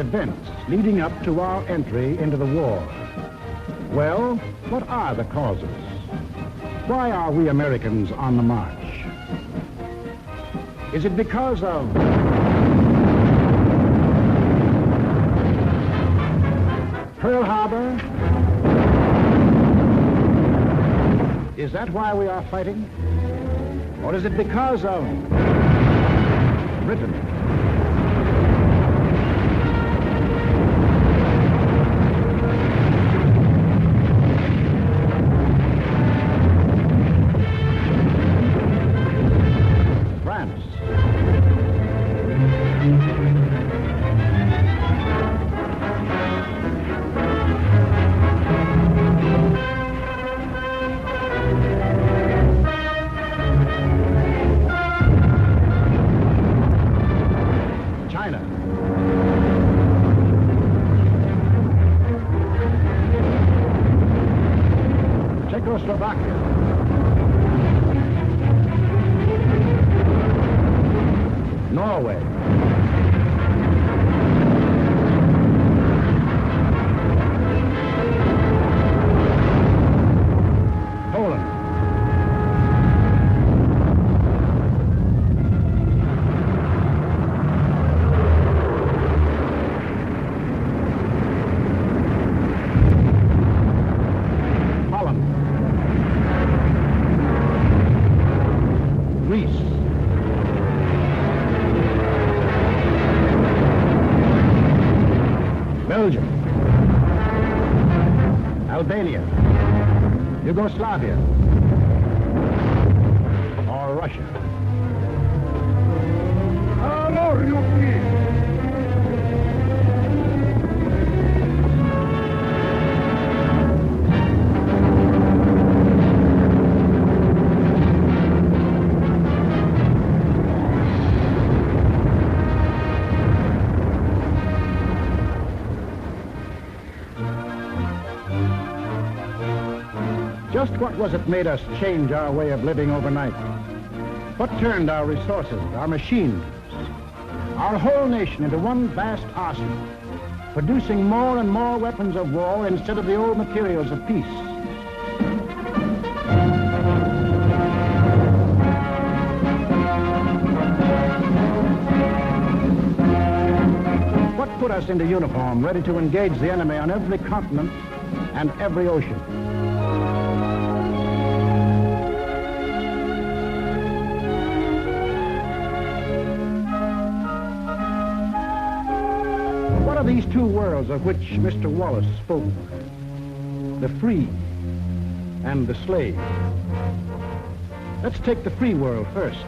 events leading up to our entry into the war. Well, what are the causes? Why are we Americans on the march? Is it because of Pearl Harbor? Is that why we are fighting? Or is it because of Britain? France? China? Czechoslovakia? Norway? Poland? Holland? Greece? Belgium? Albania? Yugoslavia? Or Russia? Just what was it made us change our way of living overnight? What turned our resources, our machines, our whole nation into one vast arsenal, producing more and more weapons of war instead of the old materials of peace? What put us into uniform, ready to engage the enemy on every continent and every ocean? What are these two worlds of which Mr. Wallace spoke? The free and the slave. Let's take the free world first.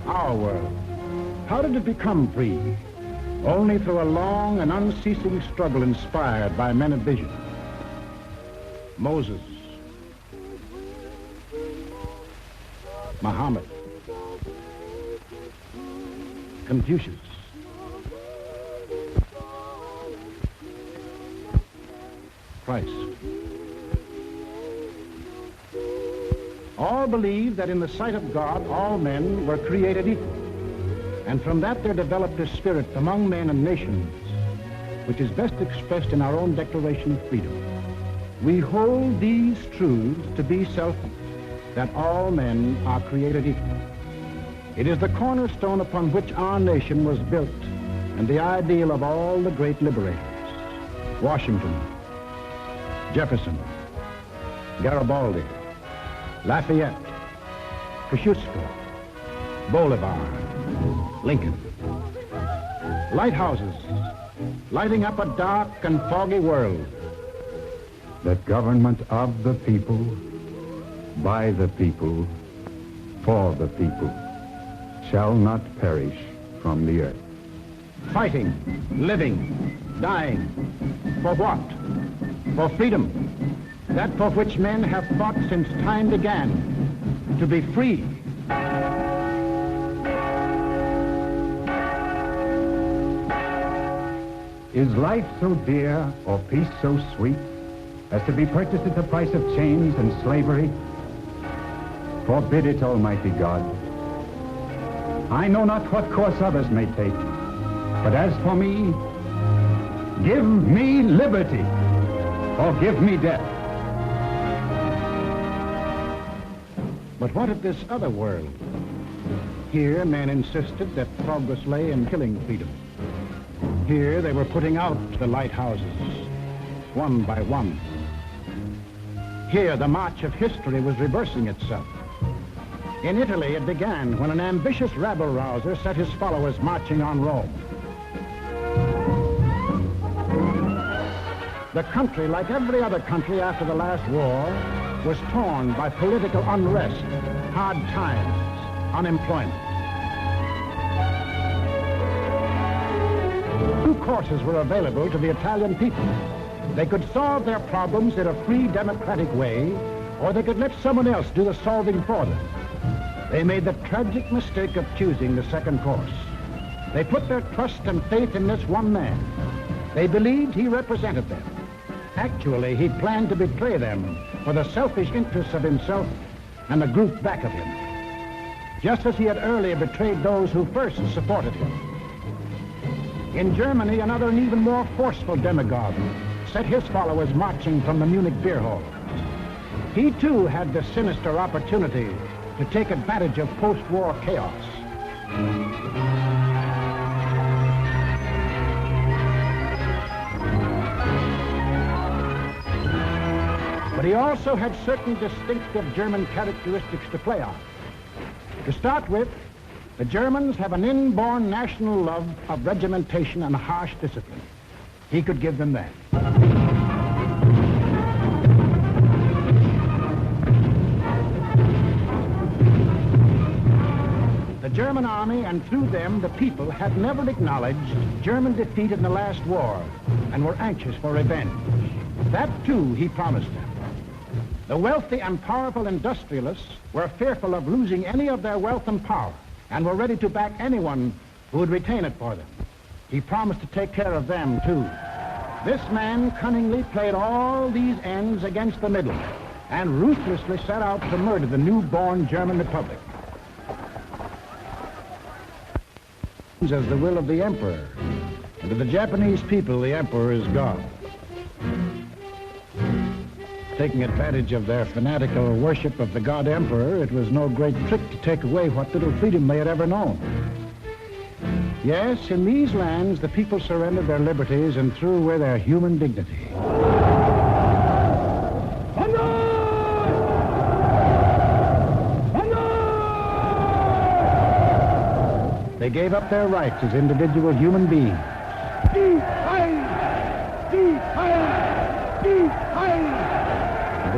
Our world. How did it become free? Only through a long and unceasing struggle inspired by men of vision. Moses, Muhammad, Confucius, Christ. All believe that in the sight of God, all men were created equal. And from that there developed a spirit among men and nations, which is best expressed in our own Declaration of Freedom. We hold these truths to be self-evident, that all men are created equal. It is the cornerstone upon which our nation was built, and the ideal of all the great liberators. Washington, Jefferson, Garibaldi, Lafayette, Kosciuszko, Bolivar, Lincoln. Lighthouses lighting up a dark and foggy world. The government of the people, by the people, for the people, shall not perish from the earth. Fighting, living, dying. For what? For freedom. That for which men have fought since time began. To be free. Is life so dear or peace so sweet as to be purchased at the price of chains and slavery? Forbid it, Almighty God. I know not what course others may take, but as for me, Give me liberty, or give me death. But what of this other world? Here, men insisted that progress lay in killing freedom. Here, they were putting out the lighthouses, one by one. Here, the march of history was reversing itself. In Italy, it began when an ambitious rabble-rouser set his followers marching on Rome. The country, like every other country after the last war, was torn by political unrest, hard times, unemployment. Two courses were available to the Italian people. They could solve their problems in a free, democratic way, or they could let someone else do the solving for them. They made the tragic mistake of choosing the second course. They put their trust and faith in this one man. They believed he represented them. Actually, he planned to betray them for the selfish interests of himself and the group back of him, just as he had earlier betrayed those who first supported him. In Germany, another and even more forceful demagogue set his followers marching from the Munich beer hall. He too had the sinister opportunity to take advantage of post-war chaos. But he also had certain distinctive German characteristics to play on. To start with, the Germans have an inborn national love of regimentation and harsh discipline. He could give them that. The German army, and through them the people, had never acknowledged German defeat in the last war and were anxious for revenge. That too he promised them. The wealthy and powerful industrialists were fearful of losing any of their wealth and power and were ready to back anyone who would retain it for them. He promised to take care of them too. This man cunningly played all these ends against the middle and ruthlessly set out to murder the newborn German Republic. As the will of the emperor, and to the Japanese people, the emperor is God. Taking advantage of their fanatical worship of the god emperor, it was no great trick to take away what little freedom they had ever known. Yes, in these lands, the people surrendered their liberties and threw away their human dignity. They gave up their rights as individual human beings. They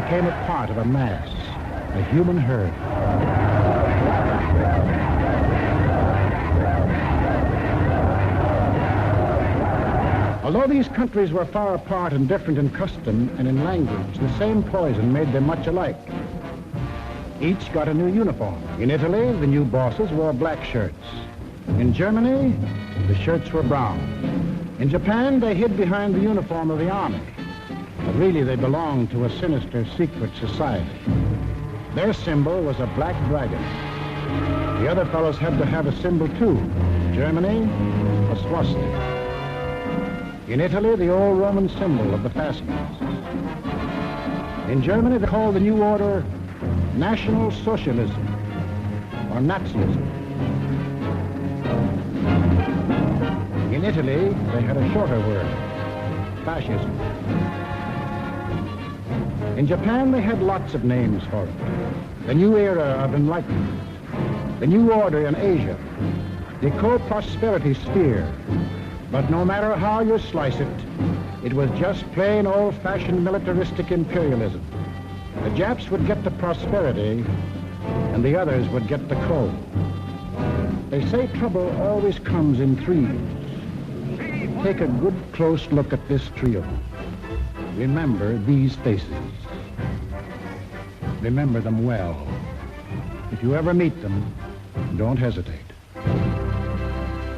became a part of a mass, a human herd. Although these countries were far apart and different in custom and in language, the same poison made them much alike. Each got a new uniform. In Italy, the new bosses wore black shirts. In Germany, the shirts were brown. In Japan, they hid behind the uniform of the army. But really, they belonged to a sinister secret society. Their symbol was a black dragon. The other fellows had to have a symbol too. Germany, a swastika. In Italy, the old Roman symbol of the Fascists. In Germany, they called the new order National Socialism, or Nazism. In Italy, they had a shorter word, fascism. In Japan, they had lots of names for it. The new era of enlightenment, the new order in Asia, the co-prosperity sphere. But no matter how you slice it, it was just plain old-fashioned militaristic imperialism. The Japs would get the prosperity, and the others would get the coal. They say trouble always comes in threes. Take a good close look at this trio. Remember these faces. Remember them well. If you ever meet them, don't hesitate.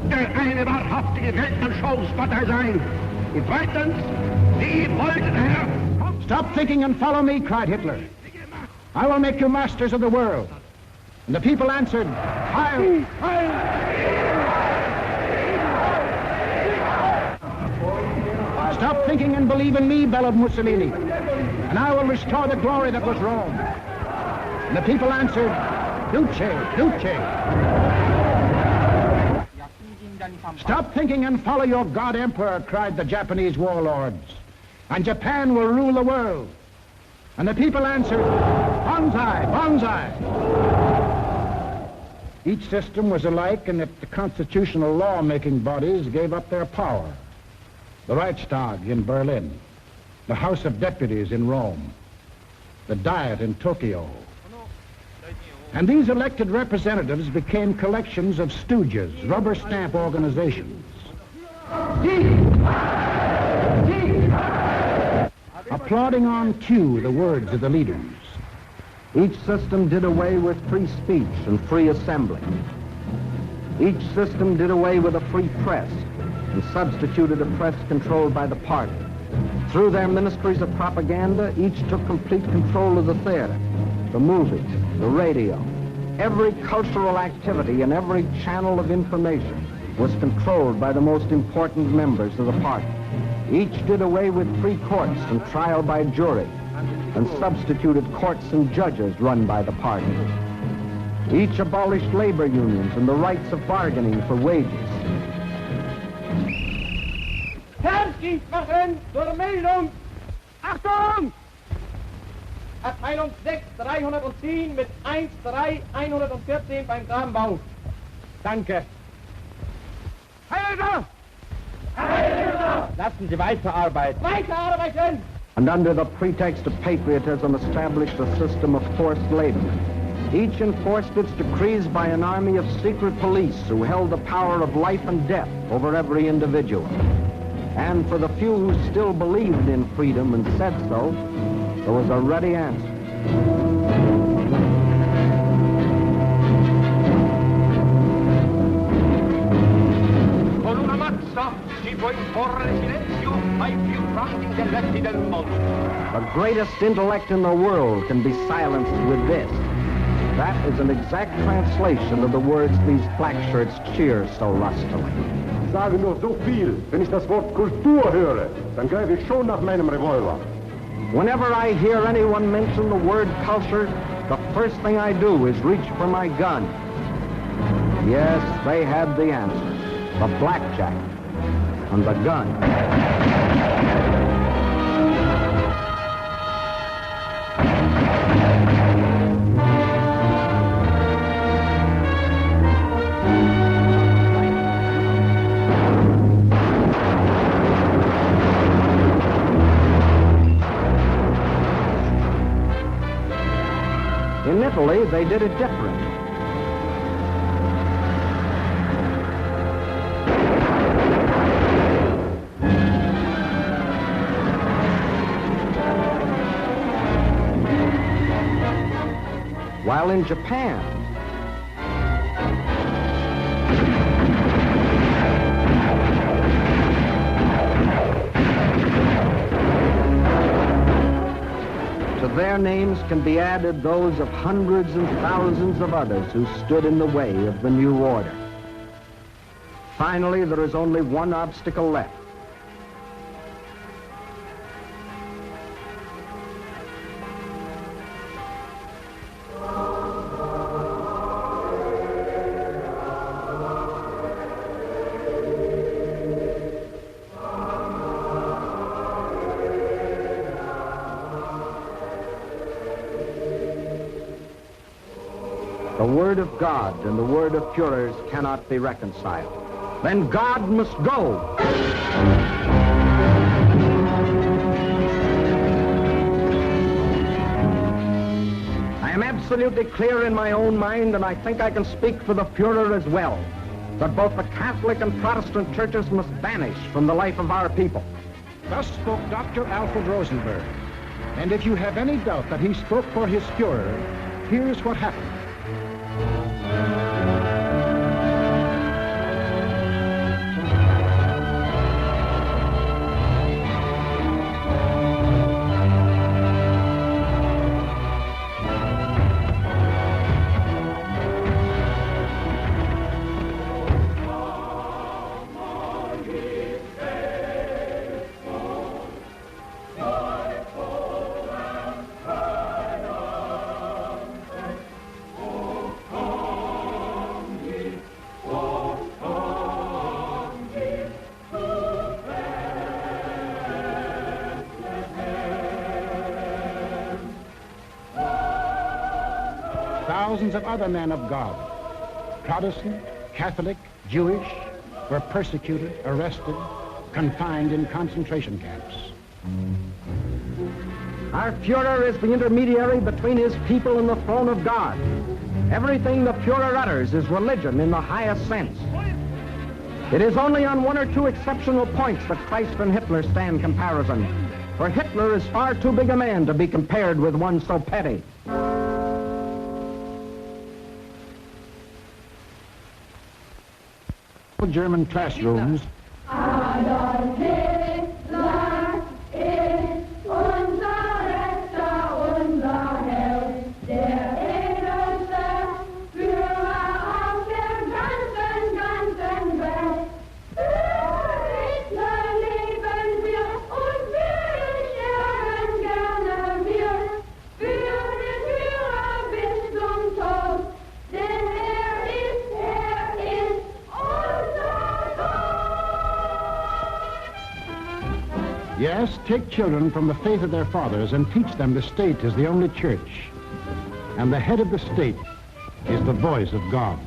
Eine wahrhaftige Weltanschauung wird er sein. Und zweitens, Sie wollten, Herr... Stop thinking and follow me, cried Hitler. I will make you masters of the world. And the people answered, Heil! Heil! Stop thinking and believe in me, bellowed Mussolini, and I will restore the glory that was Rome. And the people answered, Duce, Duce. Stop thinking and follow your God Emperor, cried the Japanese warlords, and Japan will rule the world. And the people answered, Banzai, Banzai. Each system was alike in that the constitutional law-making bodies gave up their power. The Reichstag in Berlin, the House of Deputies in Rome, the Diet in Tokyo. And these elected representatives became collections of stooges, rubber stamp organizations. Applauding on cue the words of the leaders. Each system did away with free speech and free assembly. Each system did away with a free press and substituted a press controlled by the party. Through their ministries of propaganda, each took complete control of the theater, the movies, the radio. Every cultural activity and every channel of information was controlled by the most important members of the party. Each did away with free courts and trial by jury, and substituted courts and judges run by the party. Each abolished labor unions and the rights of bargaining for wages. Herrschaften zur Meldung! Achtung! Abteilung 6, 310 mit 13114 beim Grabenbau. Danke. Heiler! Heiler! Lassen Sie weiterarbeiten. Weiterarbeiten! And under the pretext of patriotism established a system of forced labor. Each enforced its decrees by an army of secret police who held the power of life and death over every individual. And for the few who still believed in freedom and said so, there was a ready answer. Con una mazza si può imporre silenzio ai più grandi intelletti del mondo. The greatest intellect in the world can be silenced with this. That is an exact translation of the words these black shirts cheer so lustily. Ich sage nur so viel, wenn ich das Wort Kultur höre, dann greife ich schon nach meinem Revolver. Whenever I hear anyone mention the word culture, the first thing I do is reach for my gun. Yes, they had the answer. The blackjack and the gun. In Italy, they did it different. While in Japan, to their names can be added those of hundreds and thousands of others who stood in the way of the new order. Finally, there is only one obstacle left. The word of God and the word of Führers cannot be reconciled. Then God must go. I am absolutely clear in my own mind, and I think I can speak for the Führer as well, that both the Catholic and Protestant churches must vanish from the life of our people. Thus spoke Dr. Alfred Rosenberg. And if you have any doubt that he spoke for his Führer, here's what happened. thousands of other men of God, Protestant, Catholic, Jewish, were persecuted, arrested, confined in concentration camps. Our Führer is the intermediary between his people and the throne of God. Everything the Führer utters is religion in the highest sense. It is only on one or two exceptional points that Christ and Hitler stand comparison, for Hitler is far too big a man to be compared with one so petty. German classrooms. Adolf Hitler ist unser Retter, unser Held, der edelste Führer auf der ganzen Welt. Für Hitler leben wir und wir sterben gerne wir. Für den Führer bis zum Tod, denn er ist Yes, take children from the faith of their fathers and teach them the state is the only church. And the head of the state is the voice of God.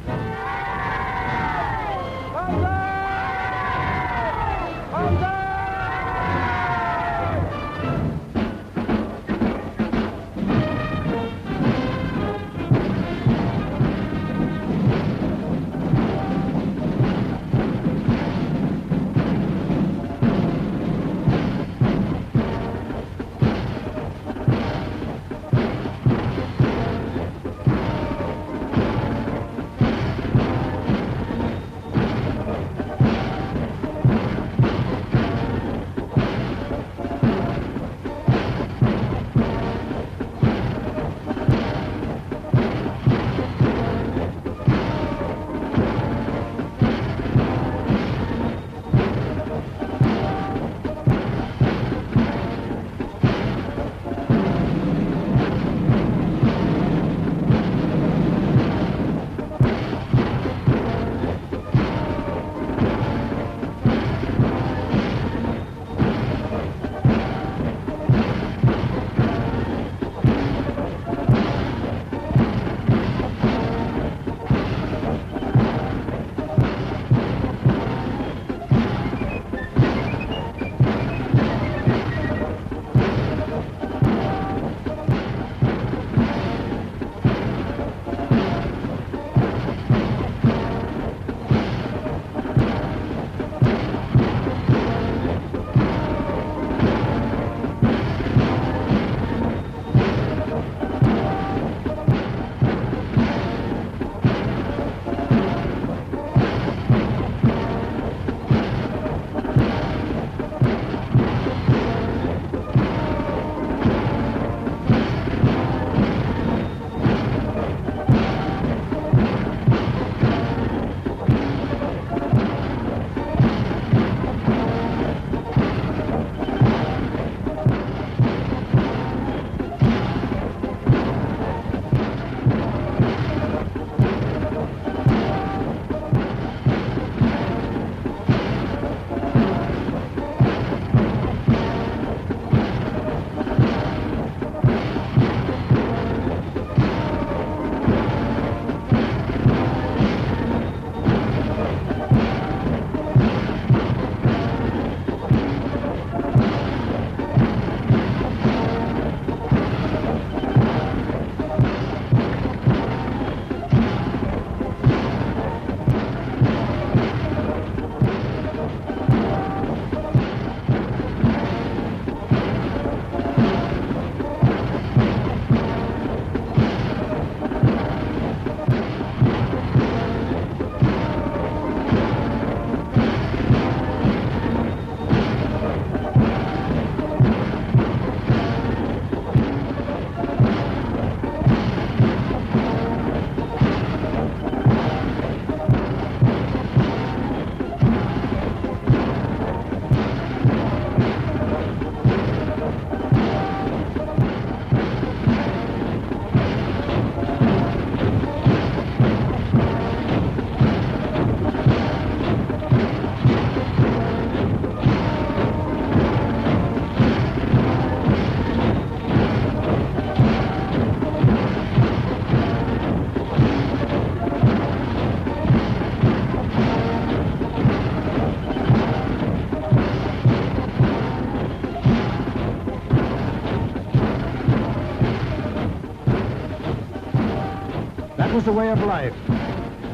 was the way of life,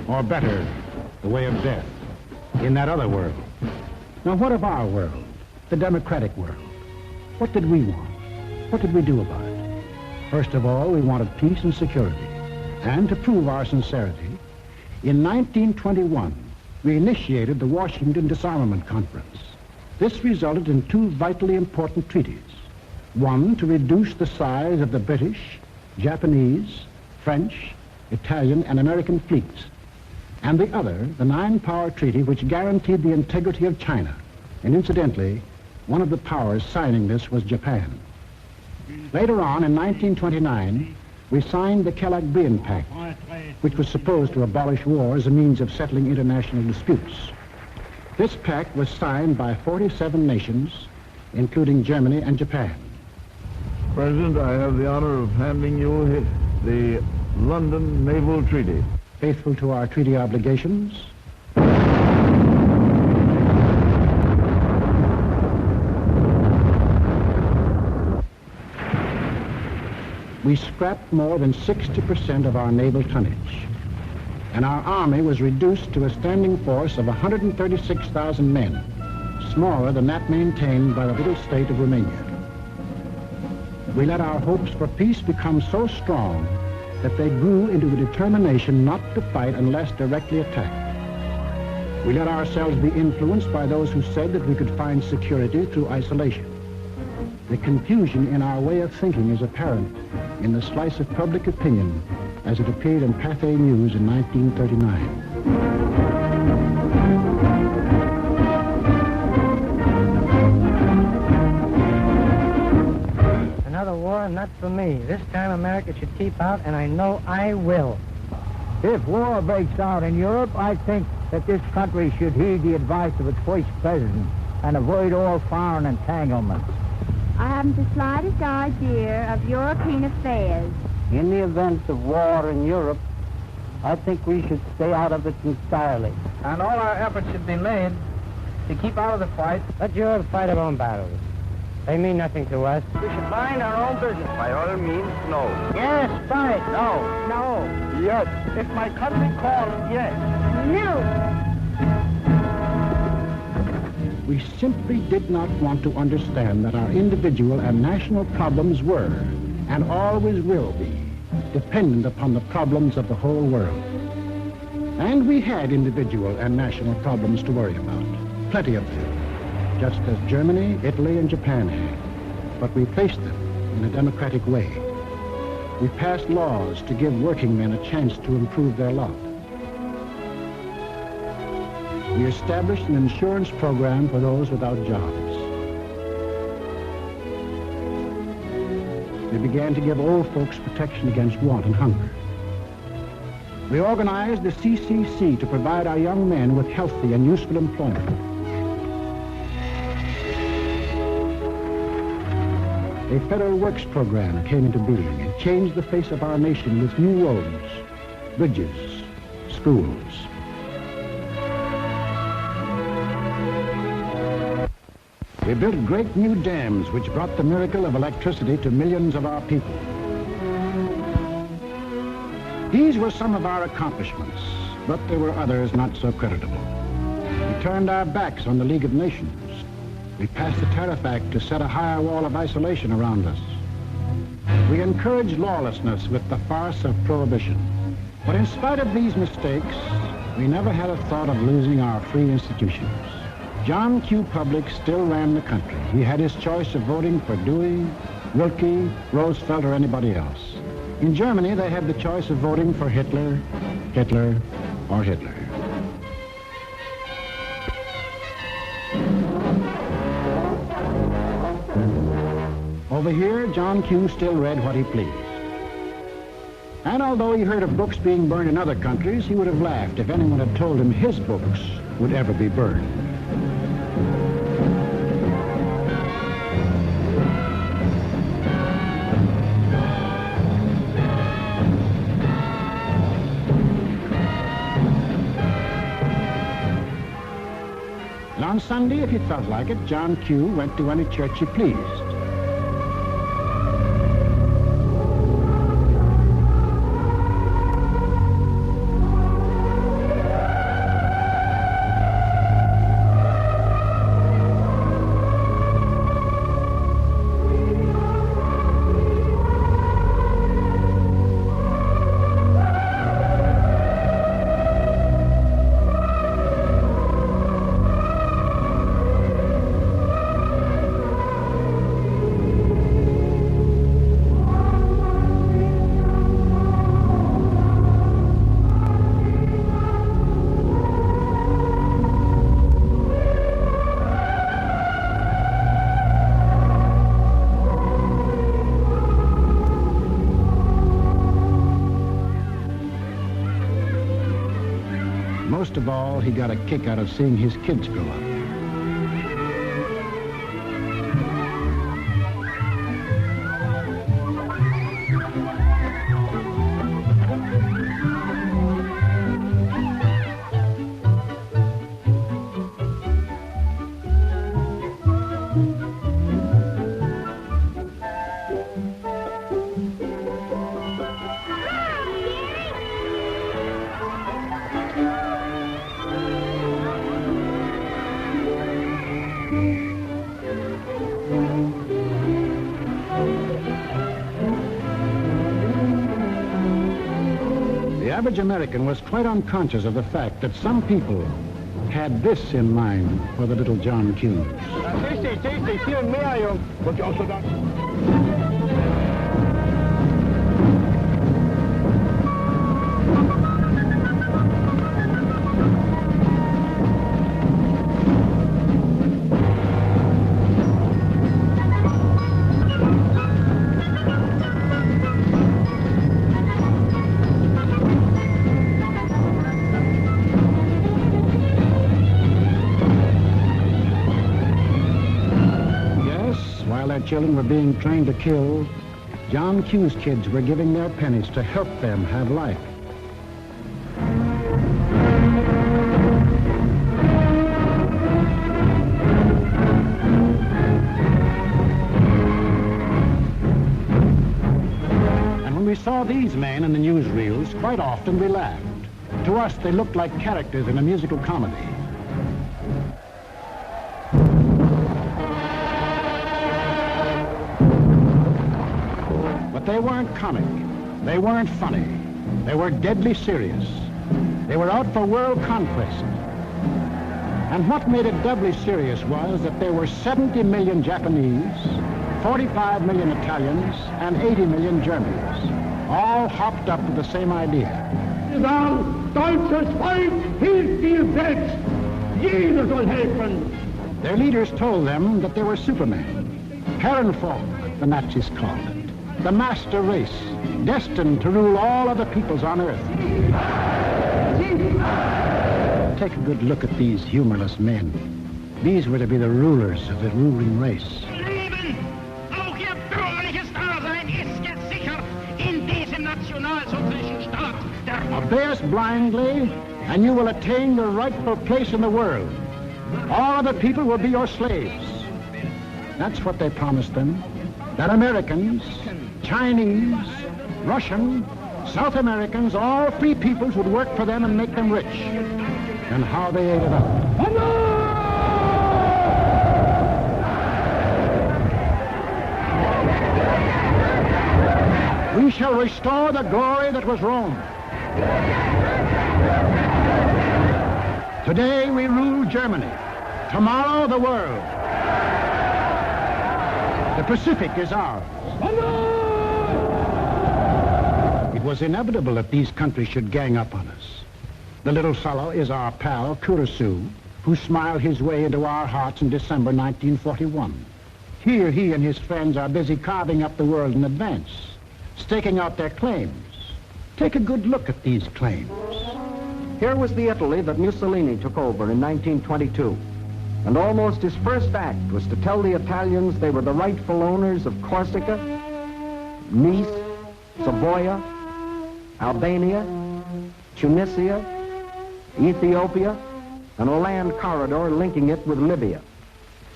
or better, the way of death, in that other world. Now, what of our world, the democratic world? What did we want? What did we do about it? First of all, we wanted peace and security. And to prove our sincerity, in 1921, we initiated the Washington Disarmament Conference. This resulted in two vitally important treaties. One, to reduce the size of the British, Japanese, French, Italian, and American fleets. And the other, the Nine-Power Treaty, which guaranteed the integrity of China. And incidentally, one of the powers signing this was Japan. Later on, in 1929, we signed the Kellogg-Briand Pact, which was supposed to abolish war as a means of settling international disputes. This pact was signed by 47 nations, including Germany and Japan. President, I have the honor of handing you the London Naval Treaty. Faithful to our treaty obligations, we scrapped more than 60% of our naval tonnage, and our army was reduced to a standing force of 136,000 men, smaller than that maintained by the little state of Romania. We let our hopes for peace become so strong that they grew into a determination not to fight unless directly attacked. We let ourselves be influenced by those who said that we could find security through isolation. The confusion in our way of thinking is apparent in the slice of public opinion as it appeared in Pathé News in 1939. Another war, not for me. This time America should keep out, and I know I will. If war breaks out in Europe, I think that this country should heed the advice of its first president and avoid all foreign entanglements. I haven't the slightest idea of European affairs. In the event of war in Europe, I think we should stay out of it entirely. And all our efforts should be made to keep out of the fight. Let Europe fight her own battles. They mean nothing to us. We should mind our own business. By all means, no. Yes, fight. No. No. Yes. If my country calls, yes. No. We simply did not want to understand that our individual and national problems were, and always will be, dependent upon the problems of the whole world. And we had individual and national problems to worry about, plenty of them, just as Germany, Italy, and Japan had. But we faced them in a democratic way. We passed laws to give working men a chance to improve their lot. We established an insurance program for those without jobs. We began to give old folks protection against want and hunger. We organized the CCC to provide our young men with healthy and useful employment. A federal works program came into being and changed the face of our nation with new roads, bridges, schools. We built great new dams which brought the miracle of electricity to millions of our people. These were some of our accomplishments, but there were others not so creditable. We turned our backs on the League of Nations. We passed the Tariff Act to set a higher wall of isolation around us. We encouraged lawlessness with the farce of prohibition. But in spite of these mistakes, we never had a thought of losing our free institutions. John Q. Public still ran the country. He had his choice of voting for Dewey, Wilkie, Roosevelt, or anybody else. In Germany, they had the choice of voting for Hitler, or Hitler. Over here, John Q. still read what he pleased. And although he heard of books being burned in other countries, he would have laughed if anyone had told him his books would ever be burned. And on Sunday, if he felt like it, John Q. went to any church he pleased. most of all, he got a kick out of seeing his kids grow up. The average American was quite unconscious of the fact that some people had this in mind for the little John Hughes. Children were being trained to kill, John Q's kids were giving their pennies to help them have life. And when we saw these men in the newsreels, quite often we laughed. To us, they looked like characters in a musical comedy. But they weren't comic, they weren't funny, they were deadly serious. They were out for world conquest. And what made it doubly serious was that there were 70 million Japanese, 45 million Italians, and 80 million Germans, all hopped up with the same idea. Deutsches Volk hilft dir selbst. Jeder soll helfen. Their leaders told them that they were supermen, Herrenvolk, the Nazis called it. The master race, destined to rule all other peoples on Earth. Take a good look at these humorless men. These were to be the rulers of the ruling race. Leben, auch ihr bürgerliches Dasein ist jetzt sicher in diesem nationalsozialistischen Staat. Obey us blindly, and you will attain your rightful place in the world. All other people will be your slaves. That's what they promised them. That Americans, Chinese, Russian, South Americans, all free peoples would work for them and make them rich. And how they ate it up. We shall restore the glory that was Rome. Today we rule Germany. Tomorrow the world. The Pacific is ours. It was inevitable that these countries should gang up on us. The little fellow is our pal, Kurosu, who smiled his way into our hearts in December 1941. Here he and his friends are busy carving up the world in advance, staking out their claims. Take a good look at these claims. Here was the Italy that Mussolini took over in 1922. And almost his first act was to tell the Italians they were the rightful owners of Corsica, Nice, Savoia, Albania, Tunisia, Ethiopia, and a land corridor linking it with Libya.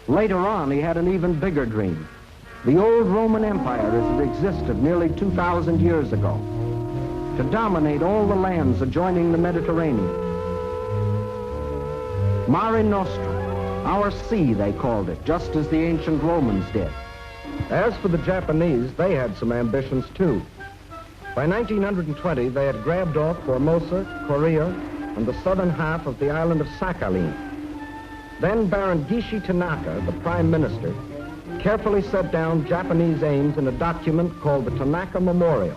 Later on, he had an even bigger dream. The old Roman Empire as it existed nearly 2,000 years ago, to dominate all the lands adjoining the Mediterranean. Mare Nostrum, our sea, they called it, just as the ancient Romans did. As for the Japanese, they had some ambitions too. By 1920, they had grabbed off Formosa, Korea, and the southern half of the island of Sakhalin. Then Baron Gishi Tanaka, the prime minister, carefully set down Japanese aims in a document called the Tanaka Memorial.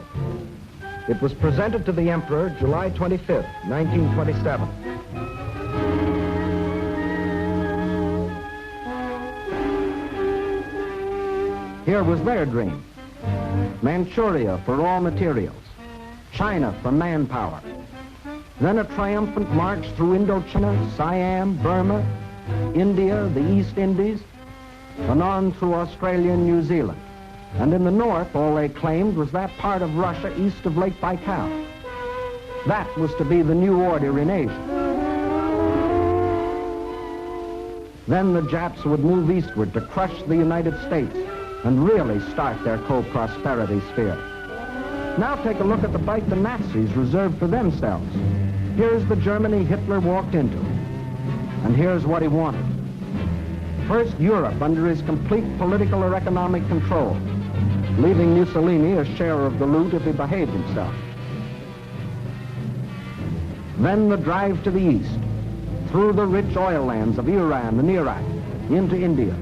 It was presented to the emperor July 25th, 1927. Here was their dream. Manchuria for raw materials, China for manpower, Then a triumphant march through Indochina, Siam, Burma, India, the East Indies, and on through Australia and New Zealand. And in the north, all they claimed was that part of Russia east of Lake Baikal. That was to be the new order in Asia. Then the Japs would move eastward to crush the United States and really start their co-prosperity sphere. Now take a look at the bite the Nazis reserved for themselves. Here's the Germany Hitler walked into, and here's what he wanted. First, Europe under his complete political or economic control, leaving Mussolini a share of the loot if he behaved himself. Then the drive to the east, through the rich oil lands of Iran and Iraq, into India.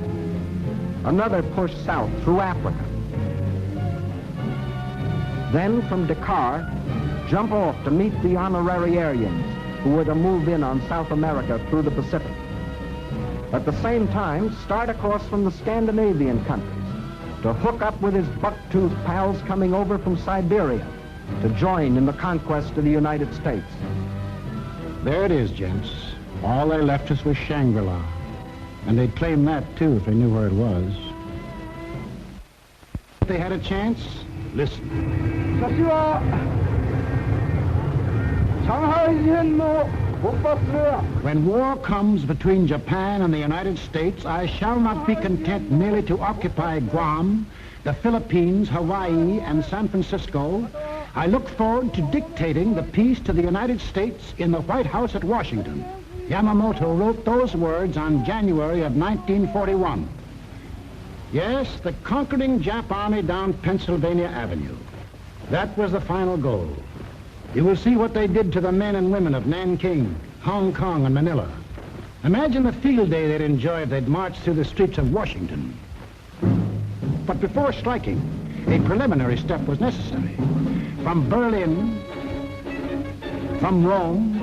Another push south through Africa. Then from Dakar, jump off to meet the honorary Aryans who were to move in on South America through the Pacific. At the same time, start across from the Scandinavian countries to hook up with his buck-toothed pals coming over from Siberia to join in the conquest of the United States. There it is, gents. All they left us was Shangri-La. And they'd claim that, too, if they knew where it was. If they had a chance, listen. When war comes between Japan and the United States, I shall not be content merely to occupy Guam, the Philippines, Hawaii, and San Francisco. I look forward to dictating the peace to the United States in the White House at Washington. Yamamoto wrote those words on January of 1941. Yes, the conquering Jap army down Pennsylvania Avenue. That was the final goal. You will see what they did to the men and women of Nanking, Hong Kong, and Manila. Imagine the field day they'd enjoy if they'd marched through the streets of Washington. But before striking, a preliminary step was necessary. From Berlin, from Rome,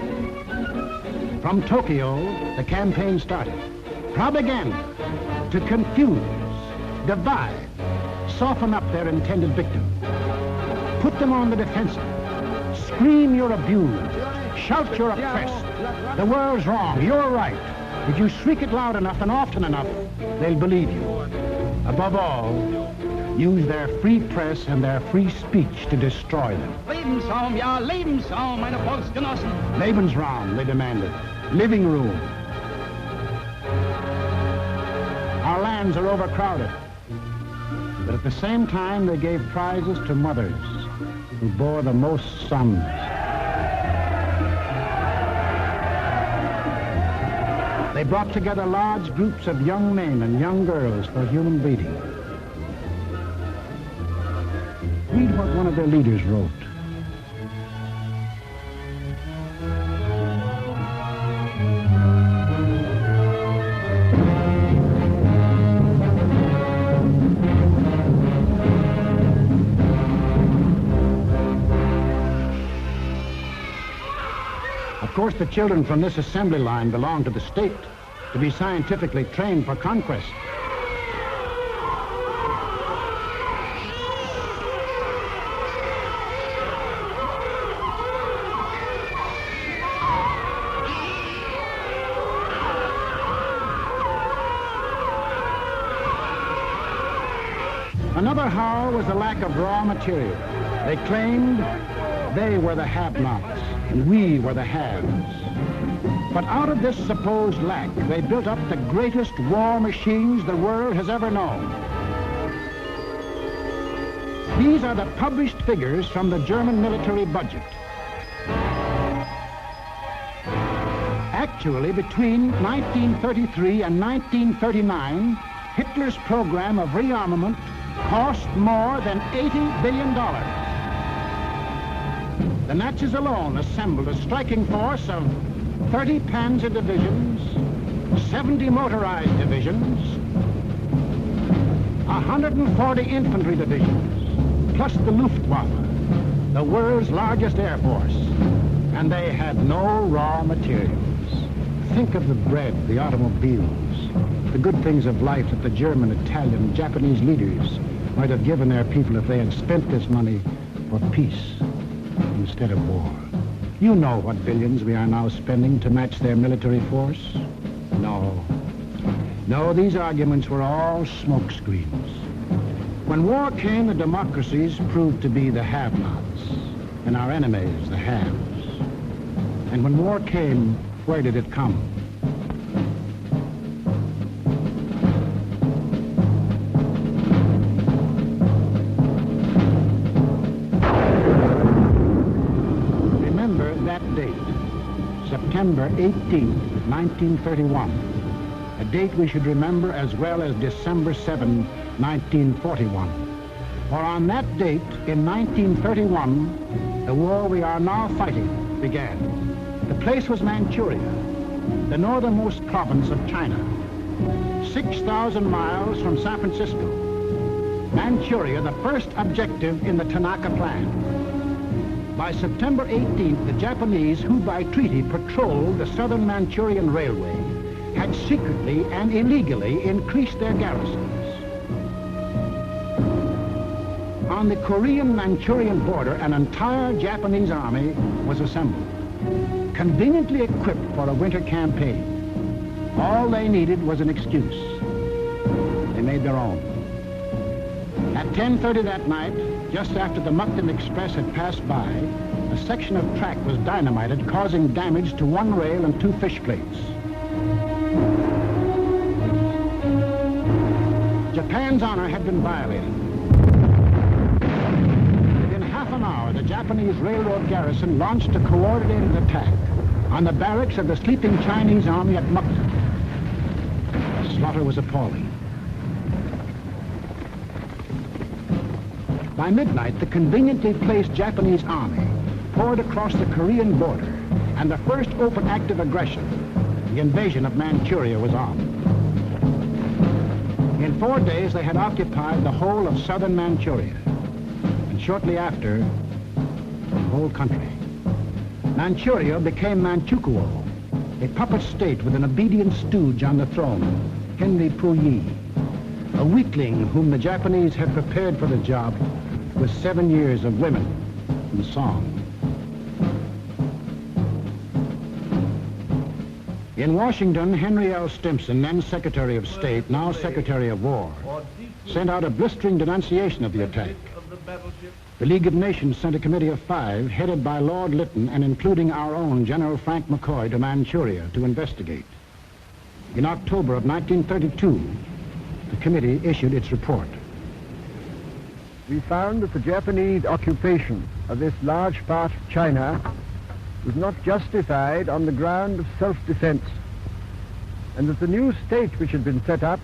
from Tokyo, the campaign started. Propaganda to confuse, divide, soften up their intended victim. Put them on the defensive. Scream you're abused. Shout you're oppressed. The world's wrong, you're right. If you shriek it loud enough and often enough, they'll believe you. Above all, use their free press and their free speech to destroy them. Lebensraum, ja, Lebensraum, meine Volksgenossen. Lebensraum, they demanded. Living room. Our lands are overcrowded. But at the same time, they gave prizes to mothers who bore the most sons. They brought together large groups of young men and young girls for human breeding. Read what one of their leaders wrote. Of course, the children from this assembly line belong to the state to be scientifically trained for conquest. Another howl was the lack of raw material. They claimed they were the have-nots and we were the haves. But out of this supposed lack, they built up the greatest war machines the world has ever known. These are the published figures from the German military budget. Actually, between 1933 and 1939, Hitler's program of rearmament cost more than $80 billion. The Nazis alone assembled a striking force of 30 panzer divisions, 70 motorized divisions, 140 infantry divisions, plus the Luftwaffe, the world's largest air force. And they had no raw materials. Think of the bread, the automobiles, the good things of life that the German, Italian, Japanese leaders might have given their people if they had spent this money for peace instead of war. You know what billions we are now spending to match their military force? No. No, these arguments were all smoke screens. When war came, the democracies proved to be the have-nots, and our enemies the haves. And when war came, where did it come? Remember that date, September 18th, 1931, a date we should remember as well as December 7, 1941. For on that date, in 1931, the war we are now fighting began. The place was Manchuria, the northernmost province of China, 6,000 miles from San Francisco. Manchuria, the first objective in the Tanaka Plan. By September 18th, the Japanese, who by treaty patrolled the southern Manchurian Railway, had secretly and illegally increased their garrisons. On the Korean-Manchurian border, an entire Japanese army was assembled, conveniently equipped for a winter campaign. All they needed was an excuse. They made their own. At 10:30 that night, just after the Mukden Express had passed by, a section of track was dynamited, causing damage to one rail and 2 fish plates. Japan's honor had been violated. Within half an hour, the Japanese railroad garrison launched a coordinated attack on the barracks of the sleeping Chinese army at Mukden. The slaughter was appalling. By midnight, the conveniently placed Japanese army poured across the Korean border, and the first open act of aggression, the invasion of Manchuria, was on. In 4 days, they had occupied the whole of southern Manchuria, and shortly after, the whole country. Manchuria became Manchukuo, a puppet state with an obedient stooge on the throne, Henry Puyi, a weakling whom the Japanese had prepared for the job with 7 years of women and song. In Washington, Henry L. Stimson, then Secretary of State, now Secretary of War, sent out a blistering denunciation of the attack. The League of Nations sent a committee of 5, headed by Lord Lytton and including our own General Frank McCoy, to Manchuria to investigate. In October of 1932, the committee issued its report. We found that the Japanese occupation of this large part of China was not justified on the ground of self-defense, and that the new state which had been set up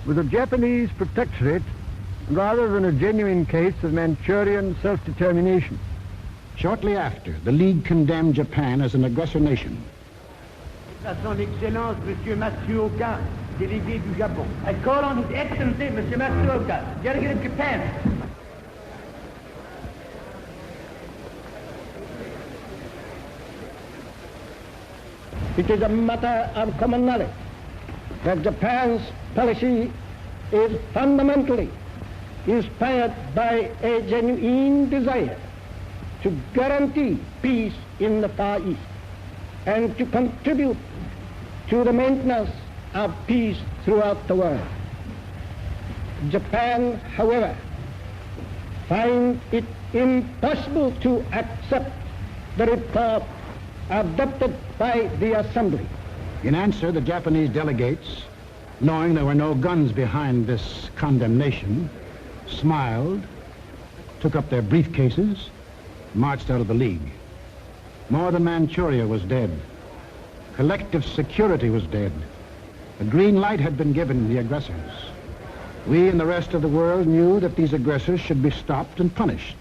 was a Japanese protectorate rather than a genuine case of Manchurian self-determination. Shortly after, the League condemned Japan as an aggressor nation. À son Excellence, Monsieur Matsuoka, délégué du Japon. I call on His Excellency, Monsieur Matsuoka, delegate of Japan. It is a matter of common knowledge that Japan's policy is fundamentally inspired by a genuine desire to guarantee peace in the Far East and to contribute to the maintenance of peace throughout the world. Japan, however, finds it impossible to accept the report adopted by the Assembly. In answer, the Japanese delegates, knowing there were no guns behind this condemnation, smiled, took up their briefcases, marched out of the League. Northern Manchuria was dead. Collective security was dead. A green light had been given the aggressors. We and the rest of the world knew that these aggressors should be stopped and punished,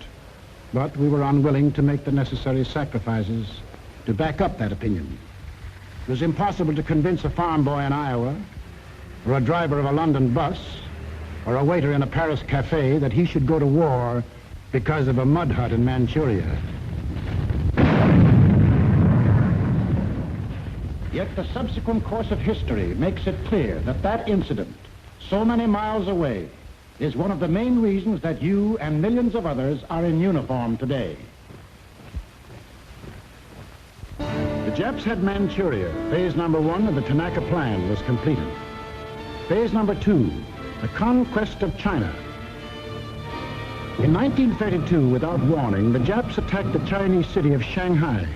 but we were unwilling to make the necessary sacrifices to back up that opinion. It was impossible to convince a farm boy in Iowa, or a driver of a London bus, or a waiter in a Paris cafe that he should go to war because of a mud hut in Manchuria. Yet the subsequent course of history makes it clear that that incident, so many miles away, is one of the main reasons that you and millions of others are in uniform today. Japs had Manchuria. Phase number 1 of the Tanaka Plan was completed. Phase number 2, the conquest of China. In 1932, without warning, the Japs attacked the Chinese city of Shanghai.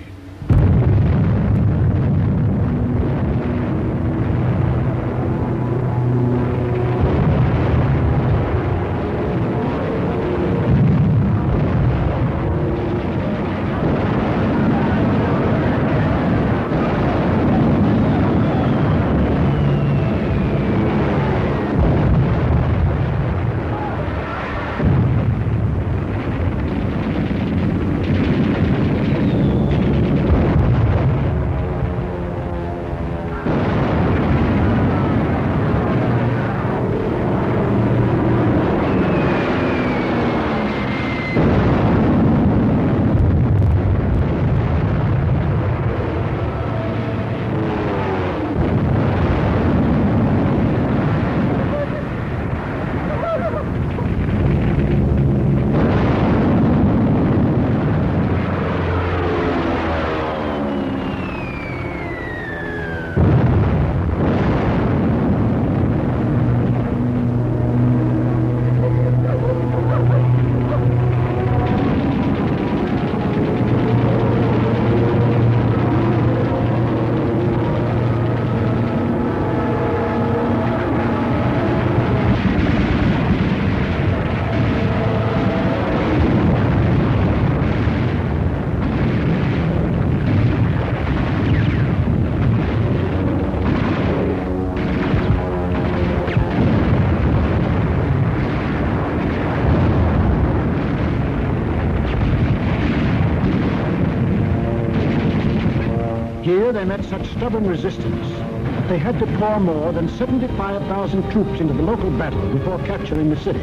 Here they met such stubborn resistance that they had to pour more than 75,000 troops into the local battle before capturing the city.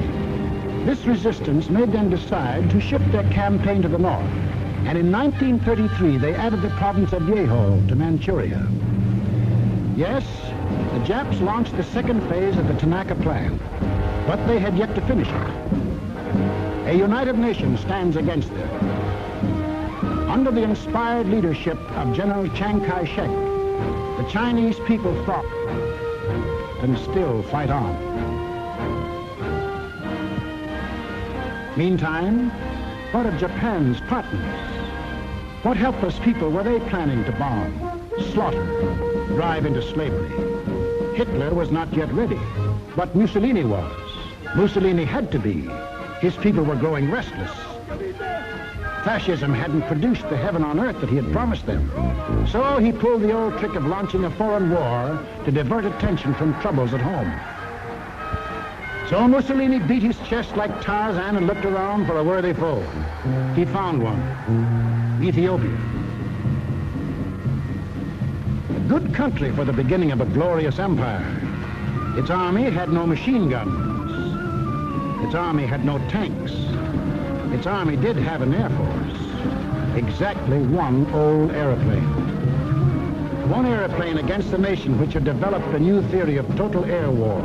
This resistance made them decide to shift their campaign to the north, and in 1933 they added the province of Yehol to Manchuria. Yes, the Japs launched the second phase of the Tanaka Plan, but they had yet to finish it. A united nation stands against them. Under the inspired leadership of General Chiang Kai-shek, the Chinese people fought and still fight on. Meantime, what of Japan's partners? What helpless people were they planning to bomb, slaughter, drive into slavery? Hitler was not yet ready, but Mussolini was. Mussolini had to be. His people were growing restless. Fascism hadn't produced the heaven on earth that he had promised them. So he pulled the old trick of launching a foreign war to divert attention from troubles at home. So Mussolini beat his chest like Tarzan and looked around for a worthy foe. He found one, Ethiopia. A good country for the beginning of a glorious empire. Its army had no machine guns. Its army had no tanks. Its army did have an air force. Exactly one old airplane. One airplane against a nation which had developed a new theory of total air war.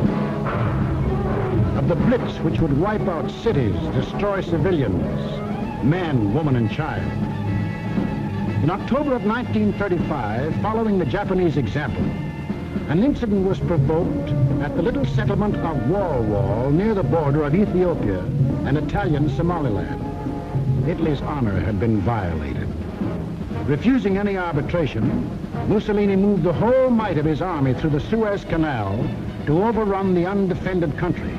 Of the blitz which would wipe out cities, destroy civilians, men, woman, and child. In October of 1935, following the Japanese example, an incident was provoked at the little settlement of Wall near the border of Ethiopia and Italian Somaliland. Italy's honor had been violated. Refusing any arbitration, Mussolini moved the whole might of his army through the Suez Canal to overrun the undefended country.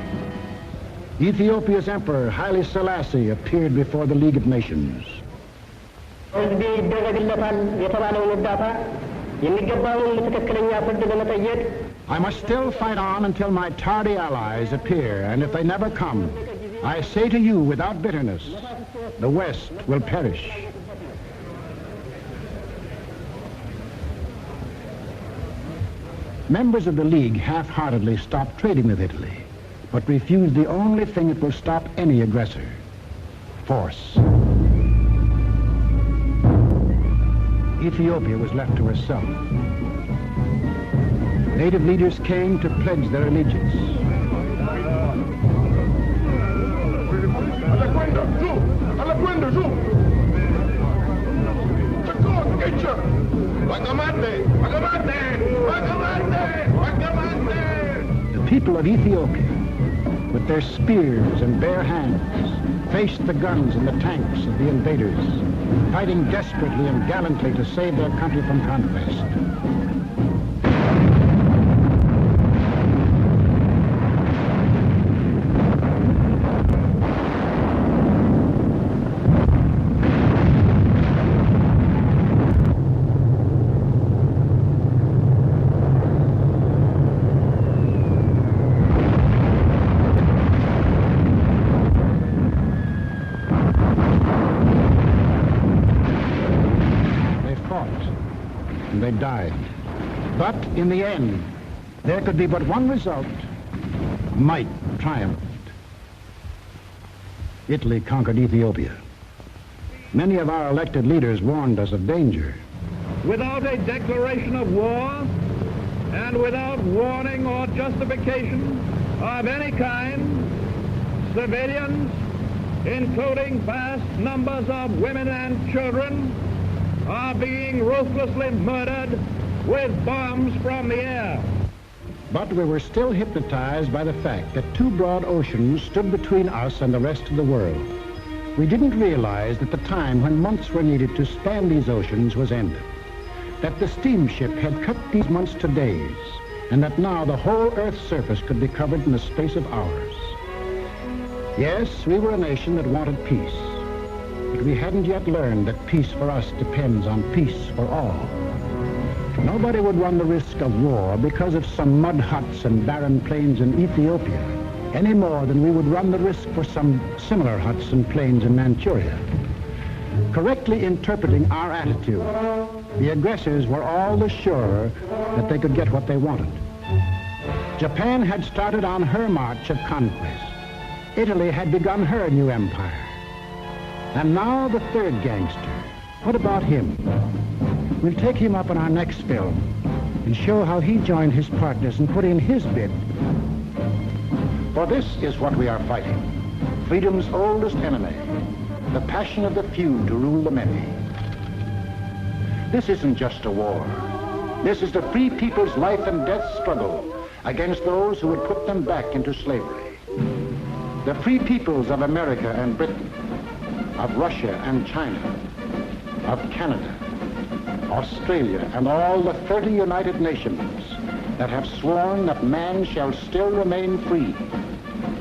Ethiopia's emperor, Haile Selassie, appeared before the League of Nations. I must still fight on until my tardy allies appear, and if they never come, I say to you without bitterness, the West will perish. Members of the League half-heartedly stopped trading with Italy, but refused the only thing that will stop any aggressor, force. Ethiopia was left to herself. Native leaders came to pledge their allegiance. La people of Ethiopia, with their spears and bare hands, faced the guns and the tanks of the invaders, fighting desperately and gallantly to save their country from conquest. They died. But in the end, there could be but one result. Might triumphed. Italy conquered Ethiopia. Many of our elected leaders warned us of danger. Without a declaration of war and without warning or justification of any kind, civilians, including vast numbers of women and children, are being ruthlessly murdered with bombs from the air. But we were still hypnotized by the fact that two broad oceans stood between us and the rest of the world. We didn't realize that the time when months were needed to span these oceans was ended, that the steamship had cut these months to days, and that now the whole Earth's surface could be covered in the space of hours. Yes, we were a nation that wanted peace. But we hadn't yet learned that peace for us depends on peace for all. Nobody would run the risk of war because of some mud huts and barren plains in Ethiopia, any more than we would run the risk for some similar huts and plains in Manchuria. Correctly interpreting our attitude, the aggressors were all the surer that they could get what they wanted. Japan had started on her march of conquest. Italy had begun her new empire. And now the third gangster. What about him? We'll take him up in our next film and show how he joined his partners and put in his bid. For this is what we are fighting. Freedom's oldest enemy. The passion of the few to rule the many. This isn't just a war. This is the free people's life and death struggle against those who would put them back into slavery. The free peoples of America and Britain, of Russia and China, of Canada, Australia, and all the 30 United Nations that have sworn that man shall still remain free.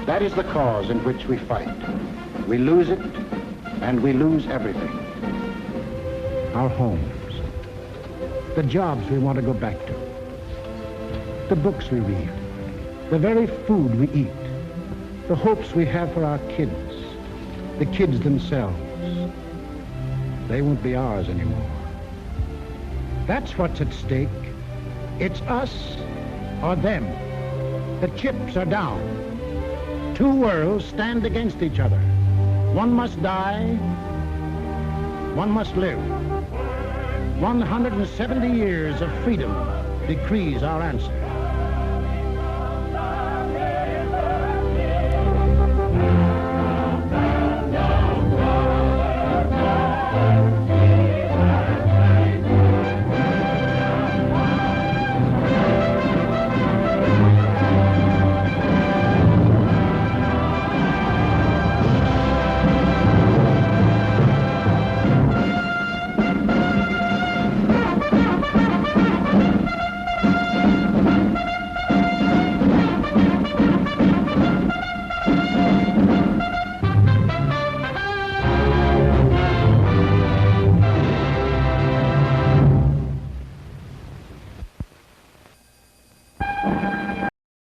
That is the cause in which we fight. We lose it, and we lose everything. Our homes, the jobs we want to go back to, the books we read, the very food we eat, the hopes we have for our kids, the kids themselves. They won't be ours anymore. That's what's at stake. It's us or them. The chips are down. Two worlds stand against each other. One must die, one must live. 170 years of freedom decrees our answer.